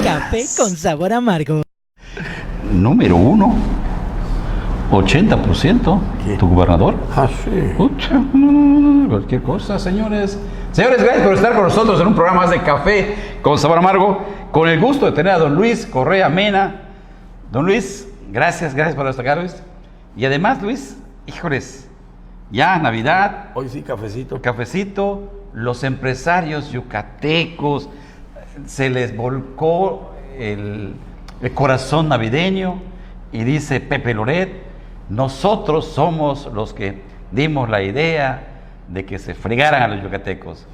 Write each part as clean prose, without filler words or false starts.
Café con sabor amargo. Número 1. 80%. ¿Qué? ¿Tu gobernador? Ah, sí. Pucha, cualquier cosa, señores. Señores, gracias por estar con nosotros en un programa más de Café con sabor amargo. Con el gusto de tener a don Luis Correa Mena. Don Luis, gracias por estar acá, Luis. Y además, Luis, híjoles, ya Navidad. Hoy sí, cafecito. Cafecito, los empresarios yucatecos, se les volcó el corazón navideño y dice Pepe Loret, nosotros somos los que dimos la idea de que se fregaran a los yucatecos.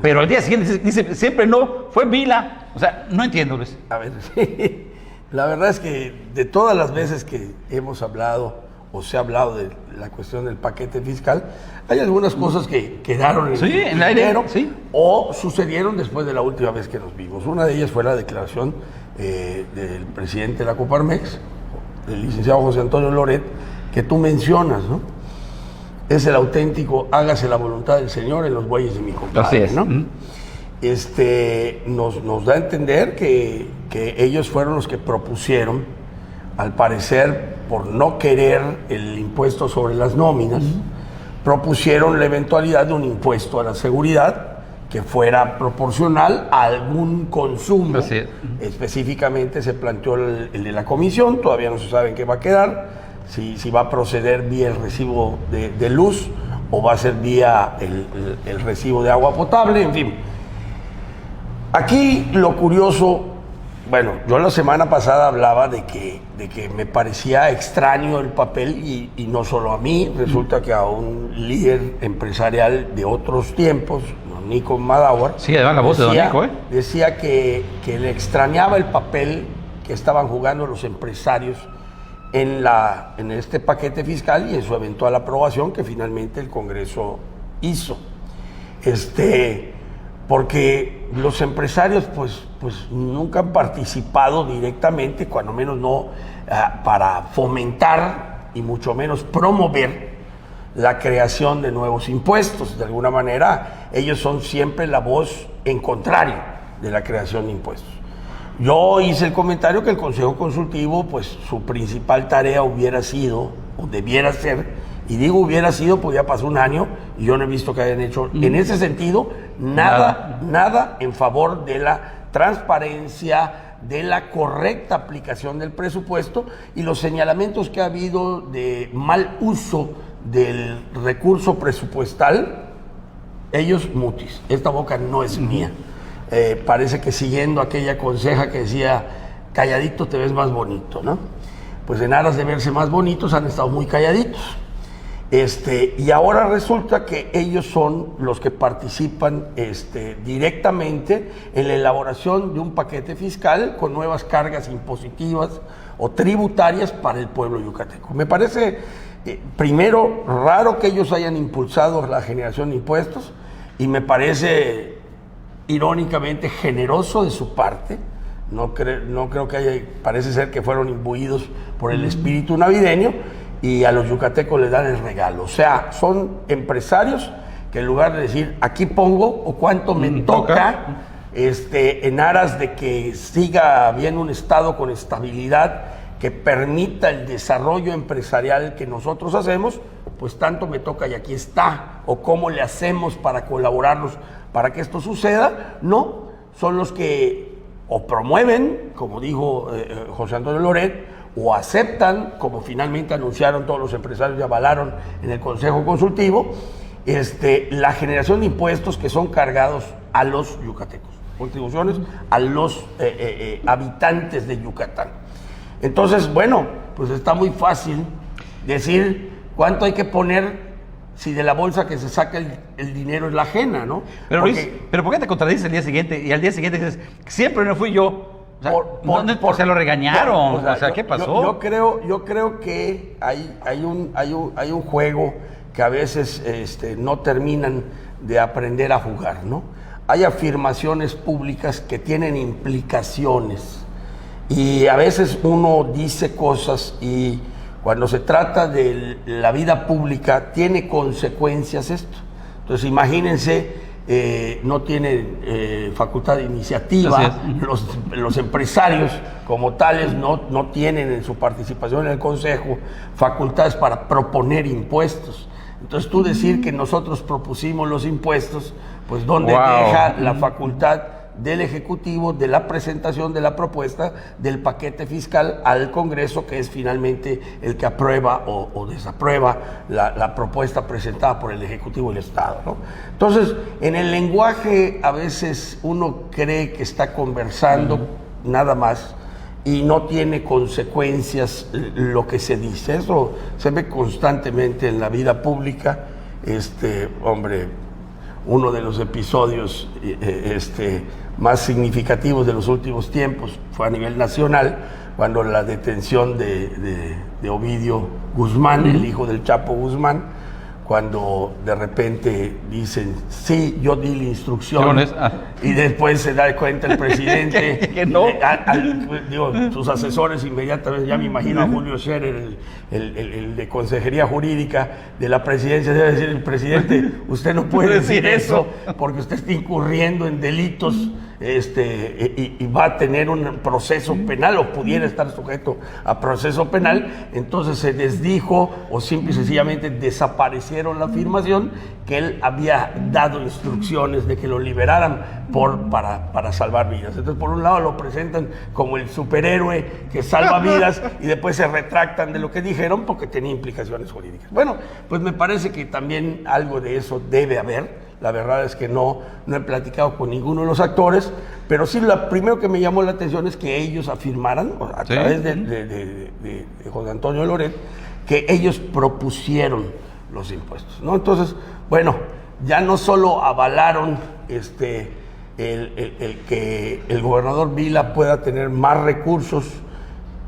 Pero al día siguiente dice siempre no, fue Vila. O sea, no entiendo, Luis. A ver, sí. La verdad es que de todas las veces que hemos hablado o se ha hablado de la cuestión del paquete fiscal, hay algunas cosas que quedaron en el aire, sí, o sucedieron después de la última vez que nos vimos. Una de ellas fue la declaración del presidente de la Coparmex, el licenciado José Antonio Loret, que tú mencionas, ¿no? Es el auténtico, hágase la voluntad del Señor en los bueyes de mi compadre, así es, ¿no? Nos da a entender que ellos fueron los que propusieron, al parecer, por no querer el impuesto sobre las nóminas, propusieron la eventualidad de un impuesto a la seguridad que fuera proporcional a algún consumo. Así es. Específicamente se planteó el de la comisión, todavía no se sabe en qué va a quedar, si va a proceder vía el recibo de luz o va a ser vía el recibo de agua potable, en fin. Aquí lo curioso, bueno, yo la semana pasada hablaba de que me parecía extraño el papel y no solo a mí, resulta que a un líder empresarial de otros tiempos, don Nico Madáwar, sí, además la voz de don Nico, decía que le extrañaba el papel que estaban jugando los empresarios en este paquete fiscal y en su eventual aprobación que finalmente el Congreso hizo. Porque los empresarios pues nunca han participado directamente, cuando menos no para fomentar y mucho menos promover la creación de nuevos impuestos. De alguna manera, ellos son siempre la voz en contrario de la creación de impuestos. Yo hice el comentario que el Consejo Consultivo, pues su principal tarea hubiera sido, o debiera ser, y digo hubiera sido porque ya pasó un año y yo no he visto que hayan hecho en ese sentido nada en favor de la transparencia, de la correcta aplicación del presupuesto y los señalamientos que ha habido de mal uso del recurso presupuestal. Ellos mutis, esta boca no es mía. Parece que siguiendo aquella conseja que decía calladito te ves más bonito, ¿no? Pues en aras de verse más bonitos han estado muy calladitos. Y ahora resulta que ellos son los que participan directamente en la elaboración de un paquete fiscal con nuevas cargas impositivas o tributarias para el pueblo yucateco. Me parece, primero, raro que ellos hayan impulsado la generación de impuestos y me parece irónicamente generoso de su parte. No creo que parece ser que fueron imbuidos por el espíritu navideño y a los yucatecos les dan el regalo. O sea, son empresarios que en lugar de decir aquí pongo o cuánto me toca, en aras de que siga habiendo un estado con estabilidad que permita el desarrollo empresarial que nosotros hacemos, pues tanto me toca y aquí está, o cómo le hacemos para colaborarnos para que esto suceda. No, son los que o promueven, como dijo José Antonio Loret, o aceptan, como finalmente anunciaron todos los empresarios y avalaron en el Consejo Consultivo, la generación de impuestos que son cargados a los yucatecos, contribuciones a los habitantes de Yucatán. Entonces, bueno, pues está muy fácil decir cuánto hay que poner si de la bolsa que se saca el dinero es la ajena, ¿no? Pero Luis, ¿pero por qué te contradices el día siguiente y al día siguiente dices, siempre no fui yo? O sea, se lo regañaron, o sea, ¿qué pasó? Yo creo que hay un juego que a veces no terminan de aprender a jugar, ¿no? hay afirmaciones públicas que tienen implicaciones y a veces uno dice cosas y cuando se trata de la vida pública tiene consecuencias esto. Entonces imagínense, no tienen facultad de iniciativa, los empresarios como tales no tienen en su participación en el Consejo facultades para proponer impuestos. Entonces tú decir que nosotros propusimos los impuestos, pues ¿dónde deja la facultad del Ejecutivo de la presentación de la propuesta del paquete fiscal al Congreso, que es finalmente el que aprueba o desaprueba la propuesta presentada por el Ejecutivo del Estado, ¿no? Entonces, en el lenguaje a veces uno cree que está conversando nada más y no tiene consecuencias lo que se dice. Eso se ve constantemente en la vida pública. Uno de los episodios más significativos de los últimos tiempos fue a nivel nacional, cuando la detención de Ovidio Guzmán, el hijo del Chapo Guzmán, cuando de repente dicen, sí, yo di la instrucción, y después se da cuenta el presidente, que no. Sus asesores inmediatamente, ya me imagino a Julio Scherer, el de Consejería Jurídica de la Presidencia, debe decir el presidente, usted no puede decir eso, porque usted está incurriendo en delitos y va a tener un proceso penal o pudiera estar sujeto a proceso penal. Entonces se desdijo o simple y sencillamente desaparecieron la afirmación que él había dado instrucciones de que lo liberaran para salvar vidas. Entonces, por un lado lo presentan como el superhéroe que salva vidas y después se retractan de lo que dijeron porque tenía implicaciones jurídicas. Bueno, pues me parece que también algo de eso debe haber. La verdad es que no he platicado con ninguno de los actores, pero sí lo primero que me llamó la atención es que ellos afirmaran, a través de José Antonio Loret, que ellos propusieron los impuestos, ¿no? Entonces, bueno, ya no solo avalaron el que el gobernador Vila pueda tener más recursos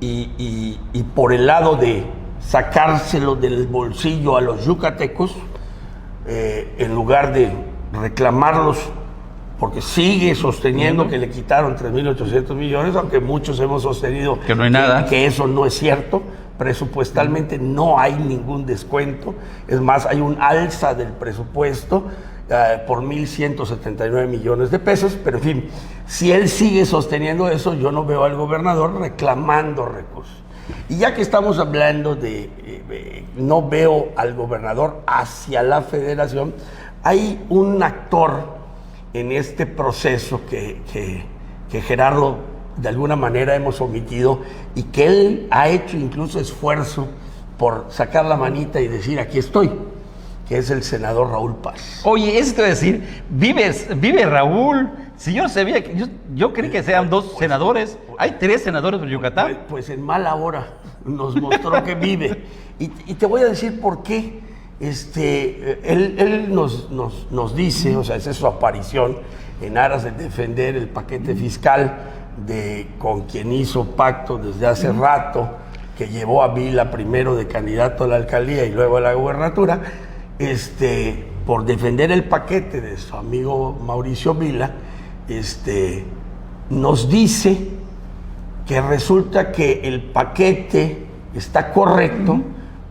y por el lado de sacárselo del bolsillo a los yucatecos, en lugar de reclamarlos, porque sigue sosteniendo que le quitaron 3.800 millones, aunque muchos hemos sostenido que no hay nada, que eso no es cierto. Presupuestalmente no hay ningún descuento, es más, hay un alza del presupuesto por 1.179 millones de pesos, pero en fin, si él sigue sosteniendo eso, yo no veo al gobernador reclamando recursos. Y ya que estamos hablando no veo al gobernador hacia la federación, hay un actor en este proceso que Gerardo de alguna manera hemos omitido y que él ha hecho incluso esfuerzo por sacar la manita y decir aquí estoy, que es el senador Raúl Paz. Oye, eso te voy a decir, vive Raúl. Si yo sabía que yo creí que sean dos senadores, hay 3 senadores de Yucatán. Pues en mala hora nos mostró que vive. Y te voy a decir por qué. Él nos dice, o sea, esa es su aparición en aras de defender el paquete fiscal con quien hizo pacto desde hace rato, que llevó a Vila primero de candidato a la alcaldía y luego a la gubernatura, por defender el paquete de su amigo Mauricio Vila, nos dice que resulta que el paquete está correcto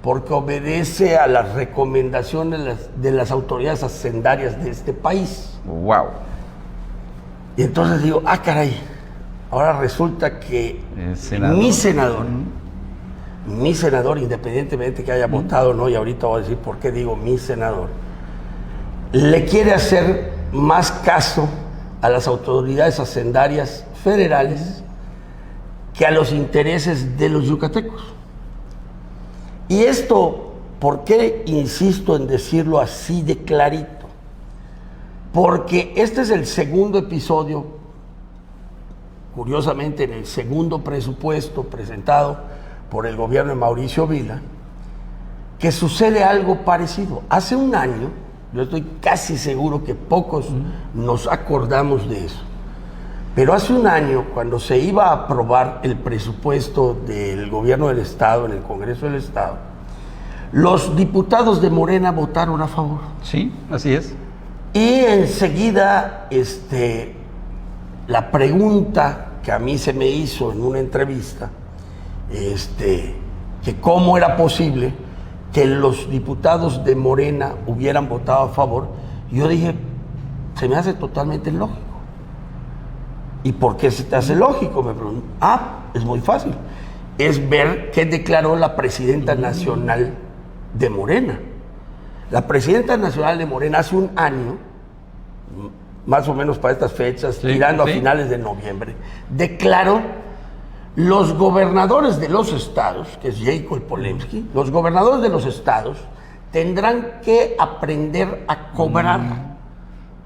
porque obedece a las recomendaciones de las autoridades hacendarias de este país. Wow. Y entonces digo, caray, ahora resulta que mi senador, independientemente que haya votado o no, y ahorita voy a decir por qué digo mi senador, le quiere hacer más caso a las autoridades hacendarias federales que a los intereses de los yucatecos. Y esto, ¿por qué insisto en decirlo así de clarito? Porque este es el segundo episodio, curiosamente en el segundo presupuesto presentado por el gobierno de Mauricio Vila, que sucede algo parecido. Hace un año, yo estoy casi seguro que pocos nos acordamos de eso, pero hace un año, cuando se iba a aprobar el presupuesto del gobierno del Estado en el Congreso del Estado, los diputados de Morena votaron a favor. Sí, así es. Y enseguida, la pregunta que a mí se me hizo en una entrevista, que cómo era posible que los diputados de Morena hubieran votado a favor, yo dije, se me hace totalmente lógico. ¿Y por qué se te hace lógico? Me preguntó. Es muy fácil. Es ver qué declaró la presidenta nacional de Morena. La presidenta nacional de Morena hace un año, más o menos para estas fechas, tirando a finales de noviembre, declaró: los gobernadores de los estados, que es Jacob Polemski, los gobernadores de los estados tendrán que aprender a cobrar,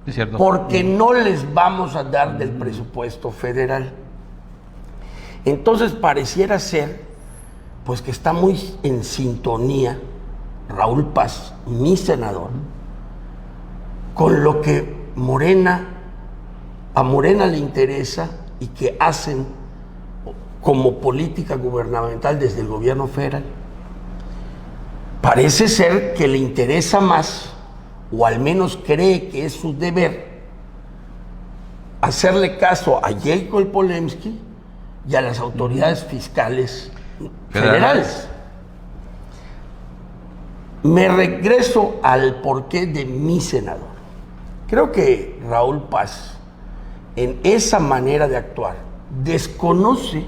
es cierto, porque no les vamos a dar del presupuesto federal. Entonces pareciera ser, pues, que está muy en sintonía Raúl Paz, mi senador, con lo que a Morena le interesa y que hacen como política gubernamental desde el gobierno federal. Parece ser que le interesa más, o al menos cree que es su deber, hacerle caso a Jacob Polemski y a las autoridades fiscales federales. Me regreso al porqué de mi senador. Creo que Raúl Paz, en esa manera de actuar, desconoce,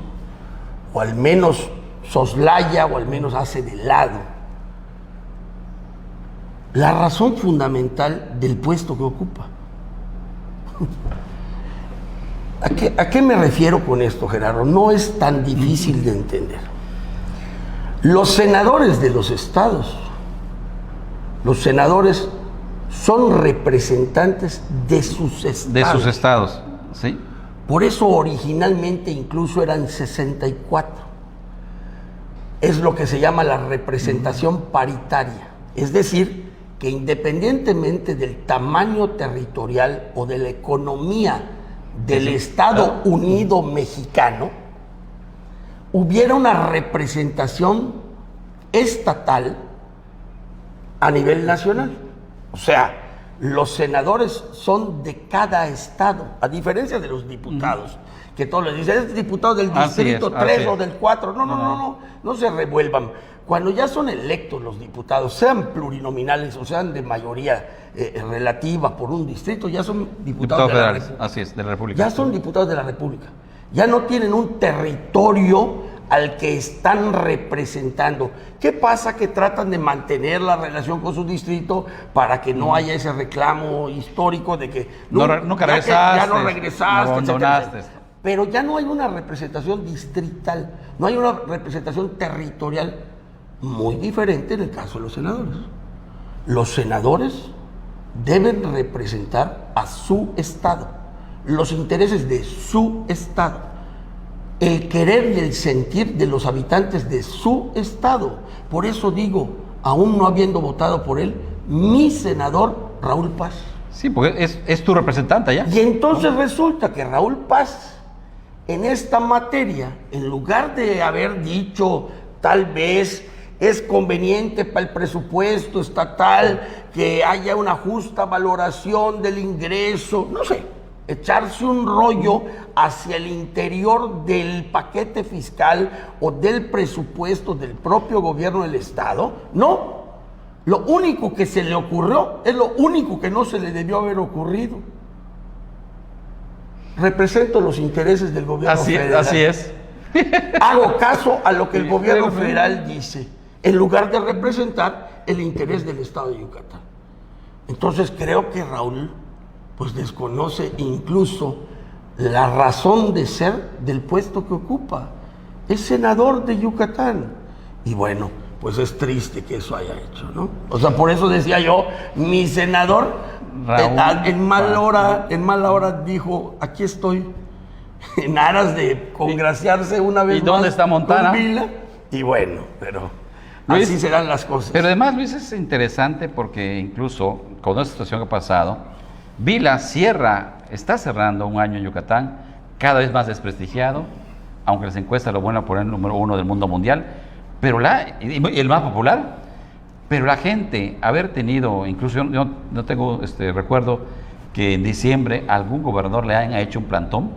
o al menos soslaya, o al menos hace de lado, la razón fundamental del puesto que ocupa. ¿A qué me refiero con esto, Gerardo? No es tan difícil de entender. Los senadores de los estados, los senadores son representantes de sus estados. De sus estados, sí. Por eso originalmente incluso eran 64. Es lo que se llama la representación paritaria. Es decir, que independientemente del tamaño territorial o de la economía del Estado Unido Mexicano, hubiera una representación estatal a nivel nacional. O sea, los senadores son de cada estado, a diferencia de los diputados, que todos les dicen, es diputado del distrito 3 o del 4. No se revuelvan. Cuando ya son electos los diputados, sean plurinominales o sean de mayoría relativa por un distrito, ya son diputados de la República. Así es, de la República. Ya son diputados de la República. Ya no tienen un territorio al que están representando. ¿Qué pasa? Que tratan de mantener la relación con su distrito para que no haya ese reclamo histórico de que nunca regresaste, ya no regresaste, abandonaste. etcétera. Pero ya no hay una representación distrital, no hay una representación territorial, muy diferente en el caso de los senadores. Los senadores deben representar a su estado, los intereses de su estado, el querer y el sentir de los habitantes de su estado. Por eso digo, aún no habiendo votado por él, mi senador Raúl Paz. Sí, porque es tu representante allá. Y entonces resulta que Raúl Paz, en esta materia, en lugar de haber dicho, tal vez es conveniente para el presupuesto estatal que haya una justa valoración del ingreso, no sé, echarse un rollo hacia el interior del paquete fiscal o del presupuesto del propio gobierno del Estado, no. Lo único que se le ocurrió es lo único que no se le debió haber ocurrido. Represento los intereses del gobierno federal. Así es. Hago caso a lo que el gobierno federal dice, en lugar de representar el interés del Estado de Yucatán. Entonces creo que Raúl pues desconoce incluso la razón de ser del puesto que ocupa. Es senador de Yucatán. Y bueno, pues es triste que eso haya hecho, ¿no? O sea, por eso decía yo, mi senador en mala hora dijo, aquí estoy, en aras de congraciarse una vez más. ¿Y dónde está Montana? Con Vila. Y bueno, pero Luis, así serán las cosas. Pero además, Luis, es interesante porque incluso con esta situación que ha pasado, Vila está cerrando un año en Yucatán, cada vez más desprestigiado, aunque las encuestas lo van a poner el número 1 del mundo mundial, pero y el más popular, Pero la gente, haber tenido, incluso yo no tengo recuerdo que en diciembre algún gobernador le haya hecho un plantón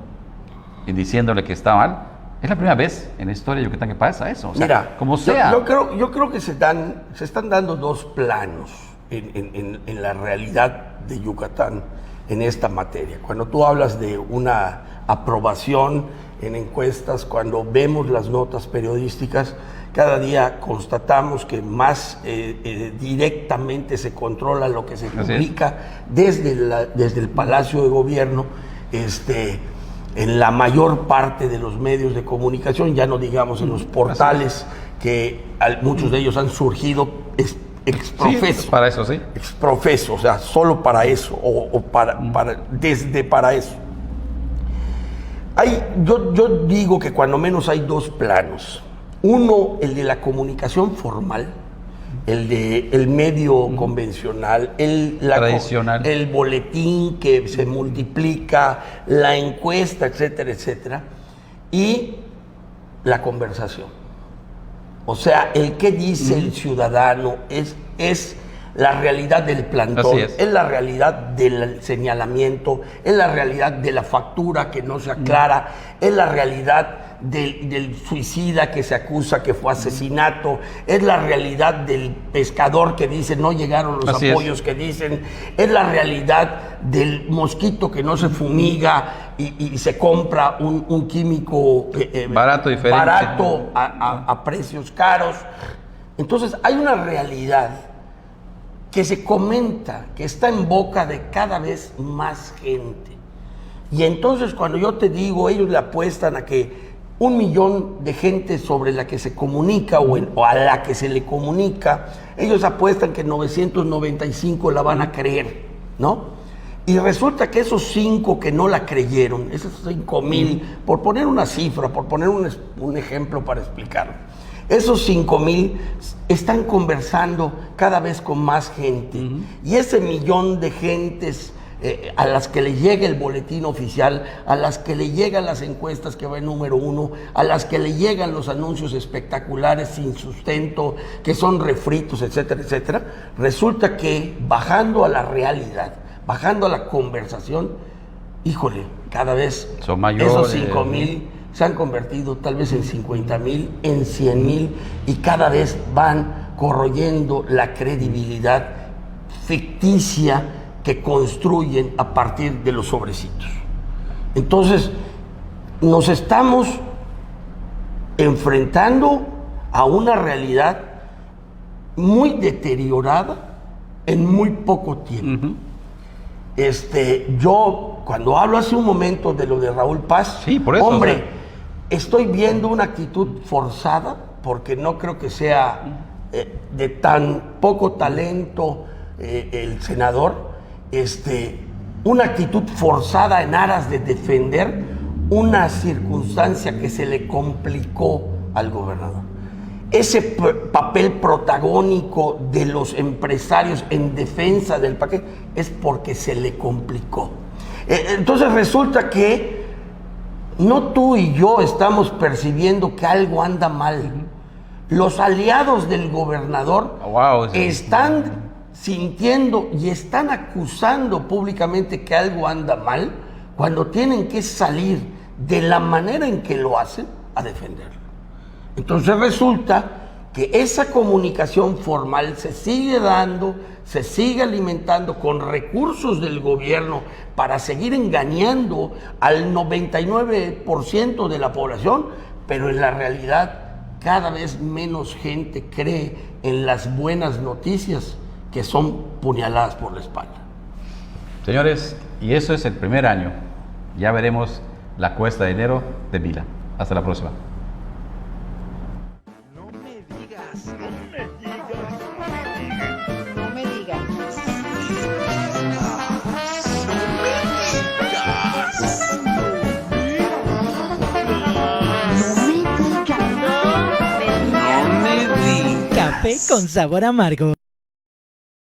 y diciéndole que está mal. Es la primera vez en la historia de Yucatán que pasa eso. O sea, Mira, como sea. yo creo que se están dando dos planos en la realidad de Yucatán en esta materia. Cuando tú hablas de una aprobación en encuestas, cuando vemos las notas periodísticas, cada día constatamos que más directamente se controla lo que se publica desde el Palacio de Gobierno, en la mayor parte de los medios de comunicación, ya no digamos en los portales, que muchos de ellos han surgido exprofeso. Sí, para eso, sí. Exprofeso, o sea, solo para eso, para eso. Yo digo que cuando menos hay dos planos. Uno, el de la comunicación formal, el de el medio convencional, tradicional, el boletín que se multiplica, la encuesta, etcétera, etcétera, y la conversación. O sea, el que dice el ciudadano es la realidad del plantón, es la realidad del señalamiento, es la realidad de la factura que no se aclara, es la realidad del suicida que se acusa que fue asesinato, es la realidad del pescador que dice no llegaron los apoyos que dicen, es la realidad del mosquito que no se fumiga y se compra un químico barato, diferente, barato a precios caros. Entonces hay una realidad que se comenta, que está en boca de cada vez más gente. Y entonces cuando yo te digo, ellos le apuestan a que 1 millón de gente sobre la que se comunica o a la que se le comunica, ellos apuestan que 995 la van a creer, ¿no? Y resulta que esos 5 que no la creyeron, esos 5,000, por poner una cifra, por poner un ejemplo para explicarlo, esos 5,000 están conversando cada vez con más gente. Y ese millón de gentes a las que le llega el boletín oficial, a las que le llegan las encuestas que va en número 1, a las que le llegan los anuncios espectaculares sin sustento, que son refritos, etcétera, etcétera, resulta que bajando a la realidad, bajando a la conversación, híjole, cada vez son mayores, esos 5,000 se han convertido tal vez en 50,000, en 100,000, y cada vez van corroyendo la credibilidad ficticia que construyen a partir de los sobrecitos. Entonces, nos estamos enfrentando a una realidad muy deteriorada en muy poco tiempo. Yo, cuando hablo hace un momento de lo de Raúl Paz, sí, por eso, hombre, estoy viendo una actitud forzada, porque no creo que sea de tan poco talento el senador, una actitud forzada en aras de defender una circunstancia que se le complicó al gobernador. Ese papel protagónico de los empresarios en defensa del paquete es porque se le complicó. Entonces resulta que no tú y yo estamos percibiendo que algo anda mal. Los aliados del gobernador están sintiendo y están acusando públicamente que algo anda mal cuando tienen que salir de la manera en que lo hacen a defenderlo. Entonces resulta que esa comunicación formal se sigue dando, se sigue alimentando con recursos del gobierno para seguir engañando al 99% de la población, pero en la realidad cada vez menos gente cree en las buenas noticias que son puñaladas por la espalda. Señores, y eso es el primer año. Ya veremos la cuesta de enero de Vila. Hasta la próxima. Café con sabor amargo.